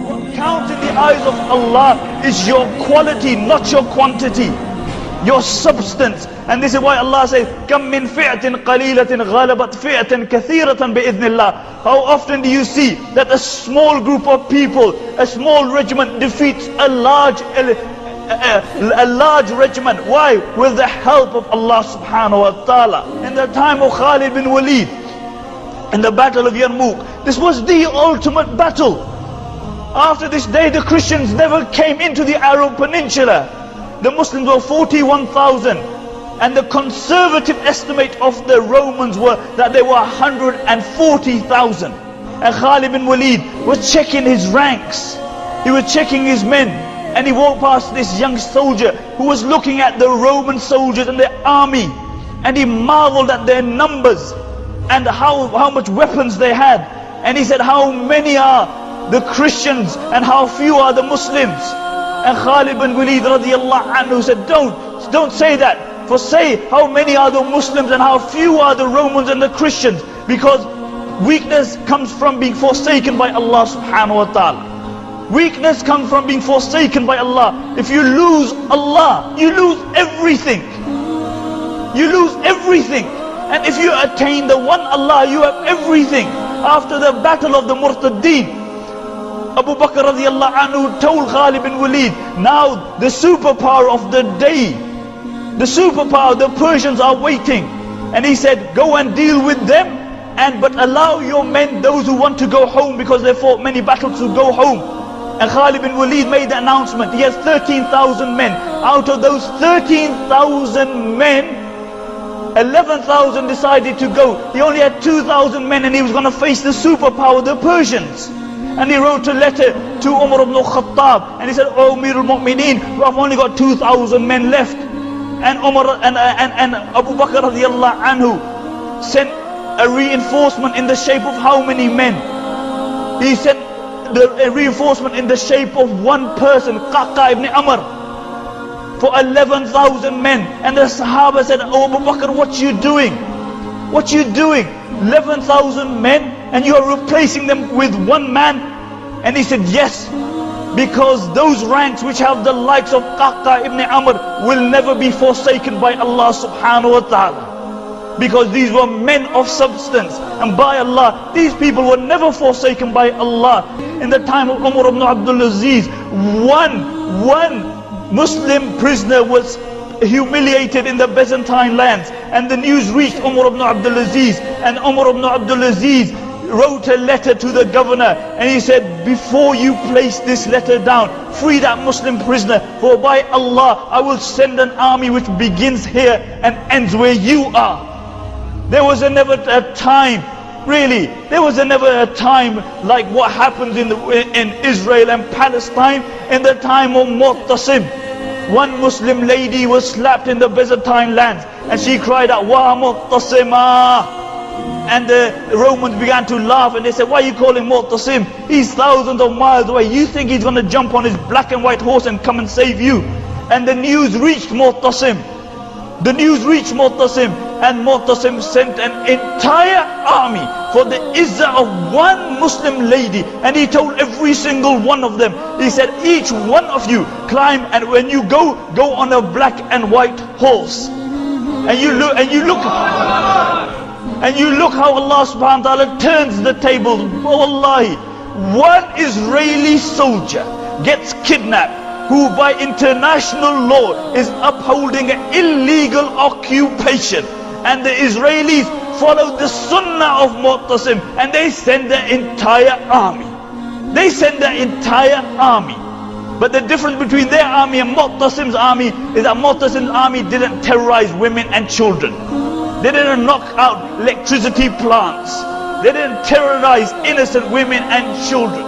What counts in the eyes of Allah is your quality, not your quantity, your substance. And this is why Allah says, كَم مِّن فِئَةٍ قَلِيلَةٍ غَلَبَتْ فِئَةً كَثِيرَةً بِإِذْنِ اللَّهِ. How often do you see that a small group of people, a small regiment defeats a large regiment? Why? With the help of Allah subhanahu wa ta'ala. In the time of Khalid bin Walid, in the battle of Yarmouk, this was the ultimate battle. After this day, the Christians never came into the Arab Peninsula. The Muslims were 41,000, and the conservative estimate of the Romans were that they were 140,000. And Khalid bin Walid was checking his ranks, he was checking his men, and he walked past this young soldier who was looking at the Roman soldiers and their army, and he marveled at their numbers and how much weapons they had. And he said, how many are the Christians and how few are the Muslims? And Khalid bin Walid radiallahu anhu said, don't say that, for say how many are the Muslims and how few are the Romans and the Christians, because weakness comes from being forsaken by Allah subhanahu wa ta'ala. Weakness comes from being forsaken by Allah. If you lose Allah, you lose everything. You lose everything. And if you attain the one Allah, you have everything. After the battle of the Murtaddeen, Abu Bakr radiallahu anhu told Khalid bin Walid, now the superpower of the day, the superpower, the Persians are waiting. And he said, go and deal with them, but allow your men, those who want to go home, because they fought many battles, to go home. And Khalid bin Walid made the announcement, he has 13,000 men. Out of those 13,000 men, 11,000 decided to go. He only had 2,000 men, and he was going to face the superpower, the Persians. And he wrote a letter to Umar ibn Khattab, and he said, oh Amir al-Mu'mineen, I've only got 2,000 men left. And Umar and Abu Bakr radiallahu anhu sent a reinforcement in the shape of how many men? He sent a reinforcement in the shape of one person, Qaqa ibn Amr, for 11,000 men. And the Sahaba said, oh Abu Bakr, what you doing? What you doing? 11,000 men, and you are replacing them with one man? And he said, yes, because those ranks which have the likes of Qaqa ibn Amr will never be forsaken by Allah subhanahu wa ta'ala, because these were men of substance, and by Allah, these people were never forsaken by Allah. In the time of Umar ibn Abdul Aziz, one Muslim prisoner was humiliated in the Byzantine lands, and the news reached Umar ibn Abdul Aziz, and Umar ibn Abdul Aziz wrote a letter to the governor, and he said, before you place this letter down, free that Muslim prisoner, for by Allah I will send an army which begins here and ends where you are. There was never a time, really, there was never a time like what happens in Israel and Palestine in the time of Mu'tasim. One Muslim lady was slapped in the Byzantine lands, and she cried out, Wa Mu'tasima. And the Romans began to laugh, and they said, why are you calling Mu'tasim? He's thousands of miles away. You think he's going to jump on his black and white horse and come and save you? And the news reached Mu'tasim. The news reached Mu'tasim, and Mu'tasim sent an entire army for the izzah of one Muslim lady. And he told every single one of them, he said, each one of you climb, and when you go on a black and white horse. And you look how Allah subhanahu wa ta'ala turns the tables. Wallahi, one Israeli soldier gets kidnapped, who by international law is upholding an illegal occupation, and the Israelis follow the sunnah of Mu'tasim, and they send the entire army. They send the entire army. But the difference between their army and Mu'tasim's army is that Mu'tasim's army didn't terrorize women and children. They didn't knock out electricity plants. They didn't terrorize innocent women and children.